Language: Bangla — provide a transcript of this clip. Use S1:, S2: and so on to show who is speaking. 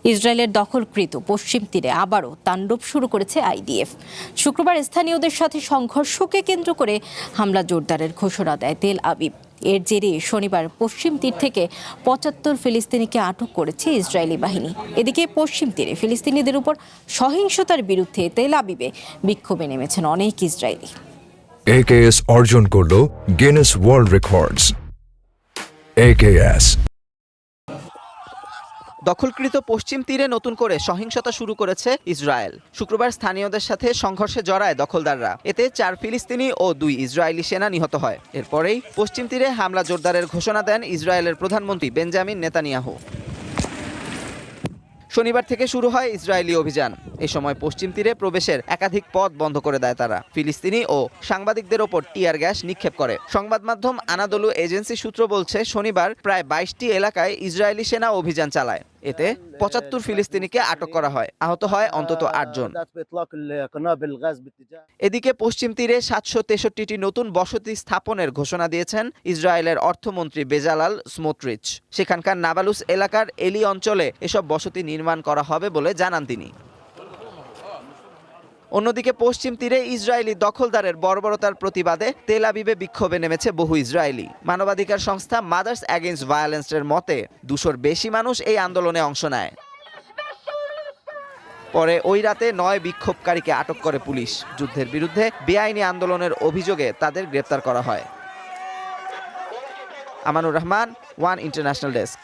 S1: ইসরায়েলের দখলকৃত পশ্চিম তীরে আবারও তাণ্ডব শুরু করেছে আইডিএফ। শুক্রবার স্থানীয়দের সাথে সংঘর্ষকে কেন্দ্র করে হামলা জোরদারের ঘোষণা দেয় তেল আবিব। এর জেরে শনিবার পশ্চিম তীর থেকে ৭৫ ফিলিস্তিনিকে আটক করেছে ইসরায়েলি বাহিনী। এদিকে পশ্চিম তীরে ফিলিস্তিনিদের উপর সহিংসতার বিরুদ্ধে তেল আবিবে বিক্ষোভে নেমেছেন অনেক ইসরায়েলি।
S2: AKS অর্জন করল গিনেস ওয়ার্ল্ড রেকর্ডস। AKS
S3: দখলকৃত পশ্চিম তীরে নতুন করে সহিংসতা শুরু করেছে ইসরায়েল। শুক্রবার স্থানীয়দের সাথে সংঘর্ষে জড়ায় দখলদাররা। এতে ৪ ফিলিস্তিনি ও ২ ইসরায়েলি সেনা নিহত হয়। এরপরেই পশ্চিম তীরে হামলা জোরদারের ঘোষণা দেন ইসরায়েলের প্রধানমন্ত্রী বেঞ্জামিন নেতানিয়াহু। শনিবার থেকে শুরু হয় ইসরায়েলি অভিযান। এ সময় পশ্চিম তীরে প্রবেশের একাধিক পথ বন্ধ করে দেয় তারা। ফিলিস্তিনি ও সাংবাদিকদের ওপর টিয়ার গ্যাস নিক্ষেপ করে। সংবাদ মাধ্যম আনাদোলু এজেন্সি সূত্র বলছে, শনিবার প্রায় ২২টি এলাকায় ইসরায়েলি সেনা অভিযান চালায়। এতে ৭৫ ফিলিস্তিনিকে আটক করা হয়। আহত হয় অন্তত ৮ জন। এদিকে পশ্চিম তীরে ৭৬৩টি নতুন বসতি স্থাপনের ঘোষণা দিয়েছেন ইসরায়েলের অর্থমন্ত্রী বেজালাল স্মোট্রিচ। সেখানকার নাবালুস এলাকার এলি অঞ্চলে এসব বসতি নির্মাণ করা হবে বলে জানান তিনি। অন্যদিকে পশ্চিম তীরে ইসরায়েলি দখলদারের বর্বরতার প্রতিবাদে তেল আবিবে বিক্ষোভে নেমেছে বহু ইসরায়েলি। মানবাধিকার সংস্থা মাদার্স এগেইনস্ট ভায়োলেন্সের মতে ২০০-র বেশি মানুষ এই আন্দোলনে অংশ নেয়। পরে ওই রাতে ৯ বিক্ষোভকারীকে আটক করে পুলিশ। যুদ্ধের বিরুদ্ধে বেআইনি আন্দোলনের অভিযোগে তাদের গ্রেপ্তার করা হয়। Amanur Rahman, one international desk.